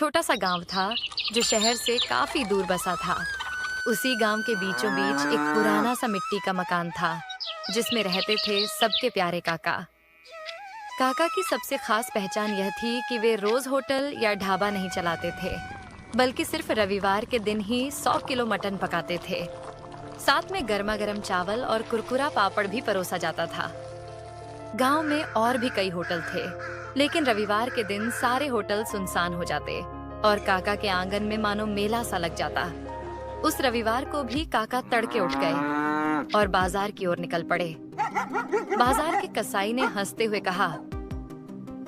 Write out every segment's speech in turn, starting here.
छोटा सा गांव था जो शहर से काफी दूर बसा था। उसी गांव के बीचों बीच एक पुराना सा मिट्टी का मकान था जिसमें रहते थे सबके प्यारे काका। काका की सबसे खास पहचान यह थी कि वे रोज होटल या ढाबा नहीं चलाते थे, बल्कि सिर्फ रविवार के दिन ही 100 किलो मटन पकाते थे। साथ में गर्मा गर्म चावल और कुरकुरा पापड़ भी परोसा जाता था। गांव में और भी कई होटल थे, लेकिन रविवार के दिन सारे होटल सुनसान हो जाते और काका के आंगन में मानो मेला सा लग जाता। उस रविवार को भी काका तड़के उठ गए और बाजार की ओर निकल पड़े। बाजार के कसाई ने हंसते हुए कहा,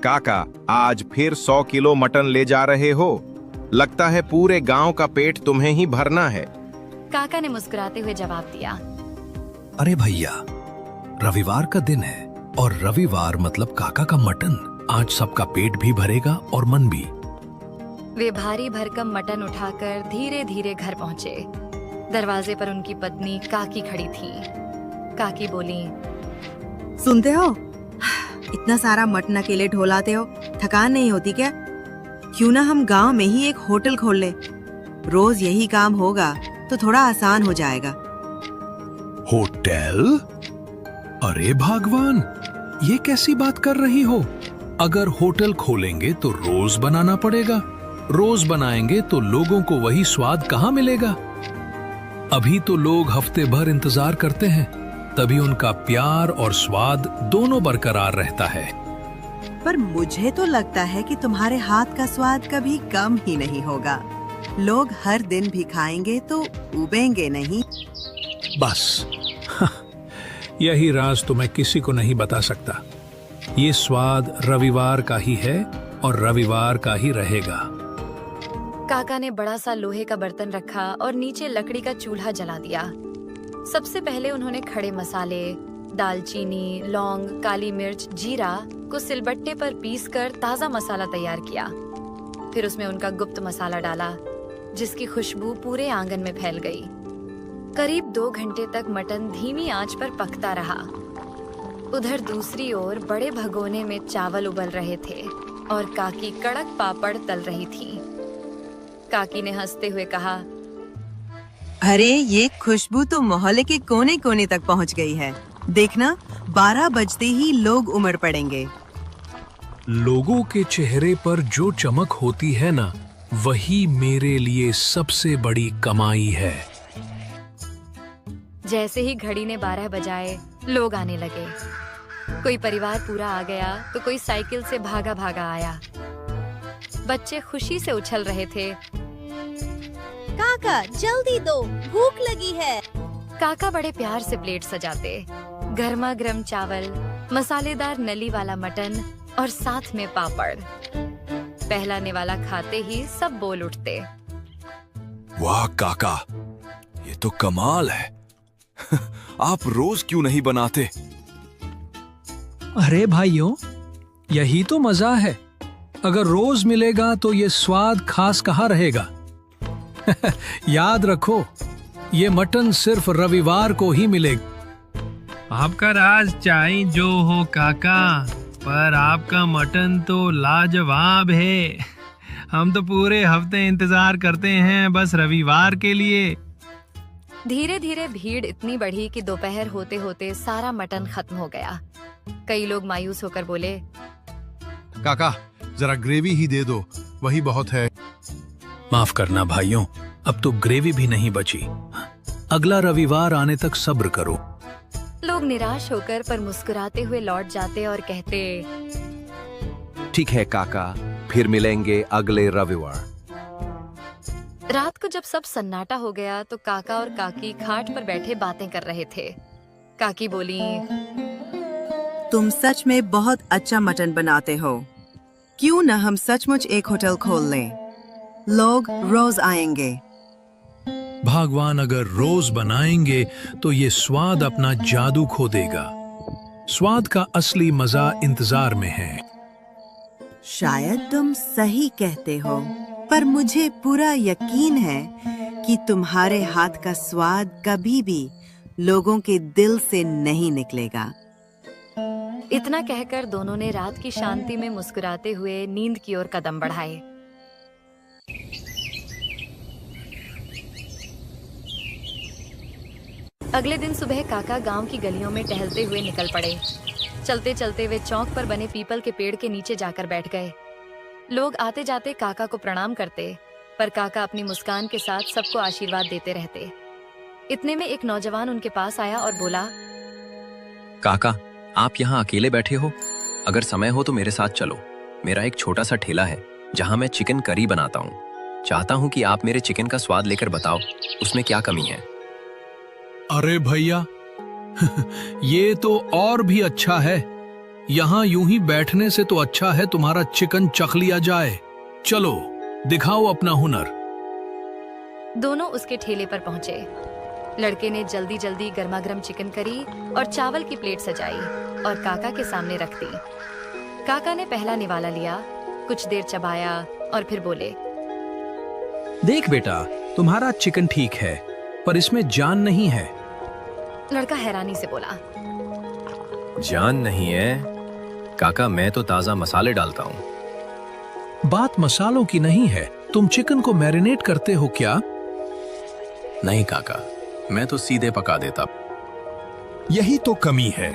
काका, आज फिर 100 किलो मटन ले जा रहे हो? लगता है पूरे गांव का पेट तुम्हें ही भरना है। काका ने मुस्कुराते हुए जवाब दिया, अरे भैया, रविवार का दिन है और रविवार मतलब काका का मटन। आज सबका पेट भी भरेगा और मन भी। वे भारी भरकम मटन उठाकर धीरे धीरे घर पहुंचे। दरवाजे पर उनकी पत्नी काकी खड़ी थी। काकी बोली, सुनते हो, इतना सारा मटन अकेले ढोलाते हो, थकान नहीं होती क्या? क्यों ना हम गांव में ही एक होटल खोल ले। रोज यही काम होगा तो थोड़ा आसान हो जाएगा। होटल? अरे भगवान, ये कैसी बात कर रही हो? अगर होटल खोलेंगे तो रोज बनाना पड़ेगा। रोज बनाएंगे तो लोगों को वही स्वाद कहाँ मिलेगा? अभी तो लोग हफ्ते भर इंतजार करते हैं, तभी उनका प्यार और स्वाद दोनों बरकरार रहता है। पर मुझे तो लगता है कि तुम्हारे हाथ का स्वाद कभी कम ही नहीं होगा। लोग हर दिन भी खाएंगे तो उबेंगे नहीं। बस यही राज तो मैं किसी को नहीं बता सकता। ये स्वाद रविवार का ही है और रविवार का ही रहेगा। काका ने बड़ा सा लोहे का बर्तन रखा और नीचे लकड़ी का चूल्हा जला दिया। सबसे पहले उन्होंने खड़े मसाले, दालचीनी, लौंग, काली मिर्च, जीरा को सिलबट्टे पर पीसकर ताजा मसाला तैयार किया। फिर उसमें उनका गुप्त मसाला डाला, जिसकी खुशबू पूरे आंगन में फैल गई। करीब 2 घंटे तक मटन धीमी आंच पर पकता रहा। उधर दूसरी ओर बड़े भगोने में चावल उबल रहे थे और काकी कड़क पापड़ तल रही थी। काकी ने हंसते हुए कहा, अरे ये खुशबू तो मोहल्ले के कोने कोने तक पहुंच गई है। देखना, 12 बजते ही लोग उमड़ पड़ेंगे। लोगों के चेहरे पर जो चमक होती है ना, वही मेरे लिए सबसे बड़ी कमाई है। जैसे ही घड़ी ने 12 बजाए, लोग आने लगे। कोई परिवार पूरा आ गया तो कोई साइकिल से भागा भागा आया। बच्चे खुशी से उछल रहे थे। काका, जल्दी दो, भूख लगी है। काका बड़े प्यार से प्लेट सजाते। गर्मा गर्म चावल, मसालेदार नली वाला मटन और साथ में पापड़। पहला निवाला खाते ही सब बोल उठते, वाह काका, ये तो कमाल है। आप रोज क्यों नहीं बनाते? अरे भाइयों, यही तो मजा है। अगर रोज मिलेगा तो ये स्वाद खास कहाँ रहेगा? याद रखो, ये मटन सिर्फ रविवार को ही मिलेगा। आपका राज चाहे जो हो काका, पर आपका मटन तो लाजवाब है। हम तो पूरे हफ्ते इंतजार करते हैं बस रविवार के लिए। धीरे धीरे भीड़ इतनी बढ़ी कि दोपहर होते होते सारा मटन खत्म हो गया। कई लोग मायूस होकर बोले, काका, जरा ग्रेवी ही दे दो, वही बहुत है। माफ करना भाइयों, अब तो ग्रेवी भी नहीं बची। अगला रविवार आने तक सब्र करो। लोग निराश होकर पर मुस्कुराते हुए लौट जाते और कहते, ठीक है काका, फिर मिलेंगे अगले रविवार। रात को जब सब सन्नाटा हो गया तो काका और काकी खाट पर बैठे बातें कर रहे थे। काकी बोली, तुम सच में बहुत अच्छा मटन बनाते हो। क्यों न हम सचमुच एक होटल खोल लें? लोग रोज आएंगे। भगवान अगर रोज बनाएंगे तो ये स्वाद अपना जादू खो देगा। स्वाद का असली मजा इंतजार में है। शायद तुम सही कहते हो, पर मुझे पूरा यकीन है कि तुम्हारे हाथ का स्वाद कभी भी लोगों के दिल से नहीं निकलेगा। इतना कहकर दोनों ने रात की शांति में मुस्कुराते हुए नींद की ओर कदम बढ़ाए। अगले दिन सुबह काका गांव की गलियों में टहलते हुए निकल पड़े। चलते चलते वे चौक पर बने पीपल के पेड़ के नीचे जाकर बैठ गए। लोग आते जाते काका को प्रणाम करते, पर काका अपनी मुस्कान के साथ सबको आशीर्वाद देते रहते। इतने में एक नौजवान उनके पास आया और बोला, काका, आप यहाँ अकेले बैठे हो? अगर समय हो तो मेरे साथ चलो। मेरा एक छोटा सा ठेला है जहाँ मैं चिकन करी बनाता हूँ। चाहता हूँ कि आप मेरे चिकन का स्वाद लेकर बताओ उसमें क्या कमी है। अरे भैया, ये तो और भी अच्छा है। यहाँ यूं ही बैठने से तो अच्छा है तुम्हारा चिकन चख लिया जाए। चलो दिखाओ अपना हुनर। दोनों उसके ठेले पर पहुंचे। लड़के ने जल्दी जल्दी गर्मागर्म चिकन करी और चावल की प्लेट सजाई और काका के सामने रख दी। काका ने पहला निवाला लिया, कुछ देर चबाया और फिर बोले, देख बेटा, तुम्हारा चिकन ठीक है, पर इसमें जान नहीं है। लड़का हैरानी से बोला, जान नहीं है? काका, मैं तो ताजा मसाले डालता हूँ। बात मसालों की नहीं है, तुम चिकन को मैरिनेट करते हो क्या? नहीं काका, मैं तो सीधे पका देता। यही तो कमी है।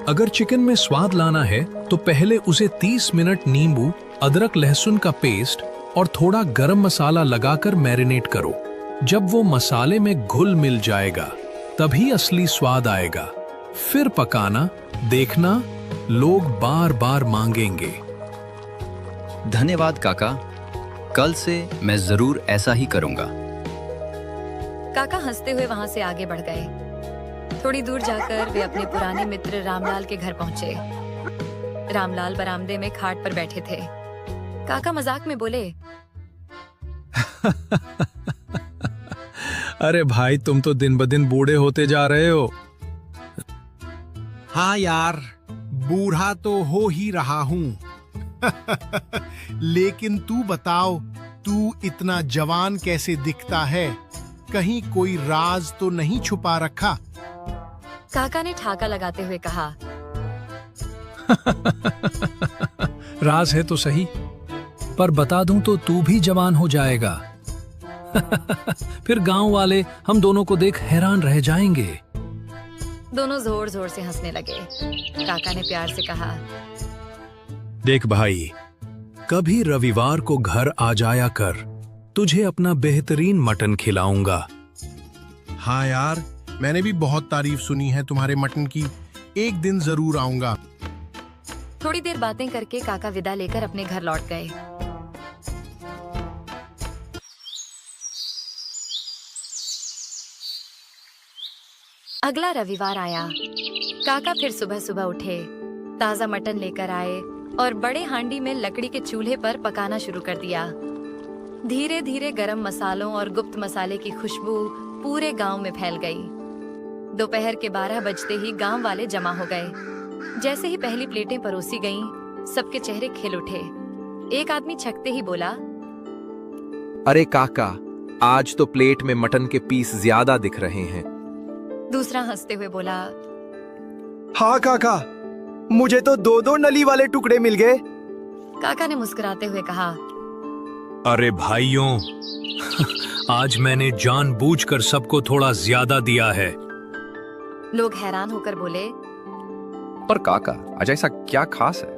अगर चिकन में स्वाद लाना है तो पहले उसे 30 मिनट नींबू, अदरक लहसुन का पेस्ट और थोड़ा गरम मसाला लगाकर मैरिनेट करो। जब वो मसाले में घुल मिल जाएगा तभी असली स्वाद आएगा। फिर पकाना, देखना लोग बार बार मांगेंगे। धन्यवाद काका, कल से मैं जरूर ऐसा ही करूंगा। काका हंसते हुए वहां से आगे बढ़ गए। थोड़ी दूर जाकर वे अपने पुराने मित्र रामलाल के घर पहुंचे। रामलाल बरामदे में खाट पर बैठे थे। काका मजाक में बोले, अरे भाई, तुम तो दिन ब दिन बूढ़े होते जा रहे हो। हाँ यार, बूढ़ा तो हो ही रहा हूँ। लेकिन तू बताओ, तू इतना जवान कैसे दिखता है? कहीं कोई राज तो नहीं छुपा रखा? काका ने ठाका लगाते हुए कहा, राज है तो सही, पर बता दूं तो तू भी जवान हो जाएगा। फिर गांव वाले हम दोनों को देख हैरान रह जाएंगे। दोनों जोर जोर से हंसने लगे। काका ने प्यार से कहा, देख भाई, कभी रविवार को घर आ जाया कर, तुझे अपना बेहतरीन मटन खिलाऊंगा। हाँ यार, मैंने भी बहुत तारीफ सुनी है तुम्हारे मटन की। एक दिन जरूर आऊंगा। थोड़ी देर बातें करके काका विदा लेकर अपने घर लौट गए। अगला रविवार आया। काका फिर सुबह सुबह उठे, ताजा मटन लेकर आए और बड़े हांडी में लकड़ी के चूल्हे पर पकाना शुरू कर दिया। धीरे धीरे गरम मसालों और गुप्त मसाले की खुशबू पूरे गांव में फैल गई। दोपहर के 12 बजते ही गांव वाले जमा हो गए। जैसे ही पहली प्लेटें परोसी गईं, सबके चेहरे खिल उठे। एक आदमी छकते ही बोला, अरे काका, आज तो प्लेट में मटन के पीस ज्यादा दिख रहे हैं। दूसरा हंसते हुए बोला, हाँ काका, मुझे तो 2-2 नली वाले टुकड़े मिल गए। काका ने मुस्कुराते हुए कहा, अरे भाइयों, आज मैंने जानबूझकर सबको थोड़ा ज्यादा दिया है। लोग हैरान होकर बोले, पर काका, आज ऐसा क्या खास है?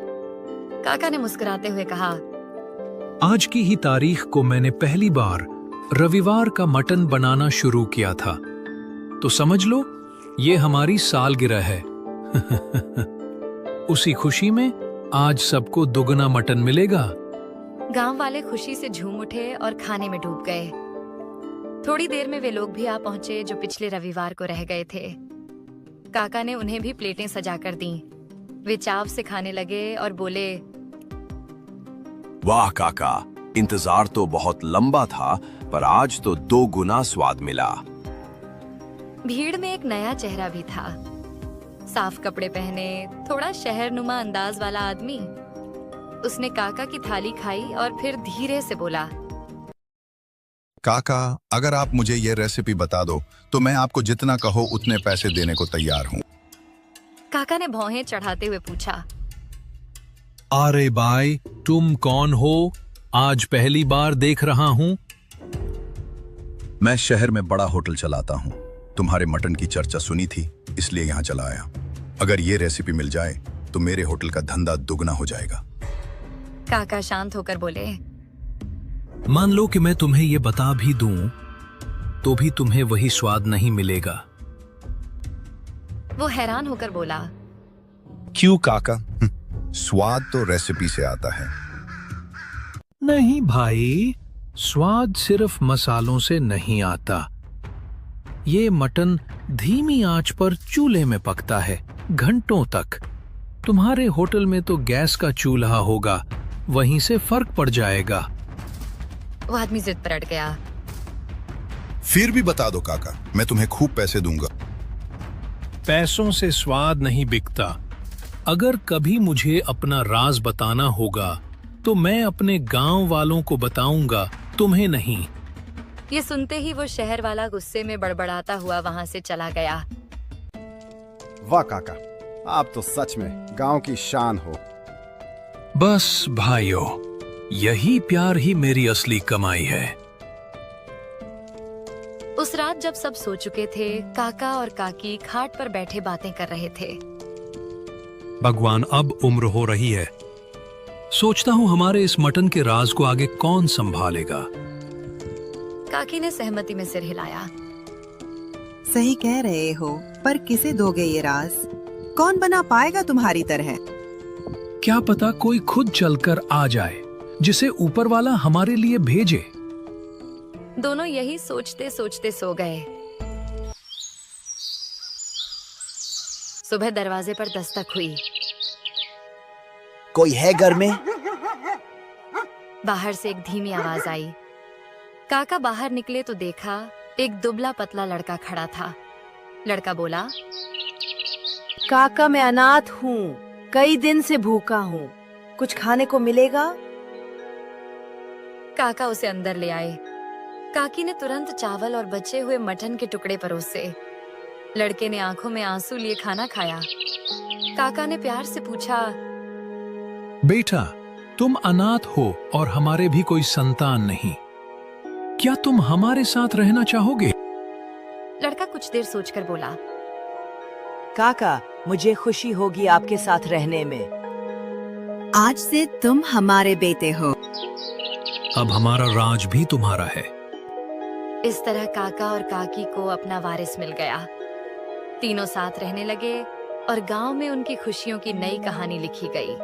काका ने मुस्कुराते हुए कहा, आज की ही तारीख को मैंने पहली बार रविवार का मटन बनाना शुरू किया था, तो समझ लो ये हमारी सालगिरह है। उसी खुशी में आज सबको दुगना मटन मिलेगा। गांव वाले खुशी से झूम उठे और खाने में डूब गए। थोड़ी देर में वे लोग भी आ पहुंचे जो पिछले रविवार को रह गए थे। काका ने उन्हें भी प्लेटें सजाकर दी। वे चाव से खाने लगे और बोले, वाह काका, इंतजार तो बहुत लंबा था, पर आज तो 2 गुना स्वाद मिला। भीड़ में एक नया चेहरा भी था। साफ कपड़े पहने, थोड़ा शहरनुमा अंदाज वाला आदमी। उसने काका की थाली खाई और फिर धीरे से बोला, काका, अगर आप मुझे ये रेसिपी बता दो तो मैं आपको जितना कहो उतने पैसे देने को तैयार हूँ। काका ने भौहें चढ़ाते हुए पूछा, अरे भाई, तुम कौन हो? आज पहली बार देख रहा हूँ। मैं शहर में बड़ा होटल चलाता हूँ, तुम्हारे मटन की चर्चा सुनी थी, इसलिए यहाँ चला आया। अगर ये रेसिपी मिल जाए तो मेरे होटल का धंधा दुगना हो जाएगा। काका शांत होकर बोले, मान लो कि मैं तुम्हें ये बता भी दूं तो भी तुम्हें वही स्वाद नहीं मिलेगा। वो हैरान होकर बोला, क्यों काका? स्वाद तो रेसिपी से आता है। नहीं भाई, स्वाद सिर्फ मसालों से नहीं आता। ये मटन धीमी आंच पर चूल्हे में पकता है घंटों तक। तुम्हारे होटल में तो गैस का चूल्हा होगा, वहीं से फर्क पड़ जाएगा। वो आदमी जिद पर अड़ गया। फिर भी बता दो काका, मैं तुम्हें खूब पैसे दूंगा। पैसों से स्वाद नहीं बिकता। अगर कभी मुझे अपना राज बताना होगा तो मैं अपने गांव वालों को बताऊंगा, तुम्हें नहीं। ये सुनते ही वो शहर वाला गुस्से में बड़बड़ाता हुआ वहां से चला गया। वाह काका, आप तो सच में गांव की शान हो। बस भाइयों, यही प्यार ही मेरी असली कमाई है। उस रात जब सब सो चुके थे, काका और काकी खाट पर बैठे बातें कर रहे थे। भगवान, अब उम्र हो रही है। सोचता हूँ हमारे इस मटन के राज को आगे कौन संभालेगा। काकी ने सहमति में सिर हिलाया। सही कह रहे हो, पर किसे दोगे ये राज? कौन बना पाएगा तुम्हारी तरह? क्या पता कोई खुद चलकर आ जाए, जिसे ऊपर वाला हमारे लिए भेजे। दोनों यही सोचते सोचते सो गए। सुबह दरवाजे पर दस्तक हुई। कोई है घर में? बाहर से एक धीमी आवाज आई। काका बाहर निकले तो देखा एक दुबला पतला लड़का खड़ा था। लड़का बोला, काका मैं अनाथ हूँ, कई दिन से भूखा हूँ, कुछ खाने को मिलेगा? काका उसे अंदर ले आए। काकी ने तुरंत चावल और बचे हुए मटन के टुकड़े परोसे। लड़के ने आंखों में आंसू लिए खाना खाया। काका ने प्यार से पूछा, बेटा, तुम अनाथ हो और हमारे भी कोई संतान नहीं, क्या तुम हमारे साथ रहना चाहोगे? लड़का कुछ देर सोचकर बोला, काका मुझे खुशी होगी आपके साथ रहने में। आज से तुम हमारे बेटे हो। अब हमारा राज भी तुम्हारा है। इस तरह काका और काकी को अपना वारिस मिल गया। तीनों साथ रहने लगे और गांव में उनकी खुशियों की नई कहानी लिखी गई।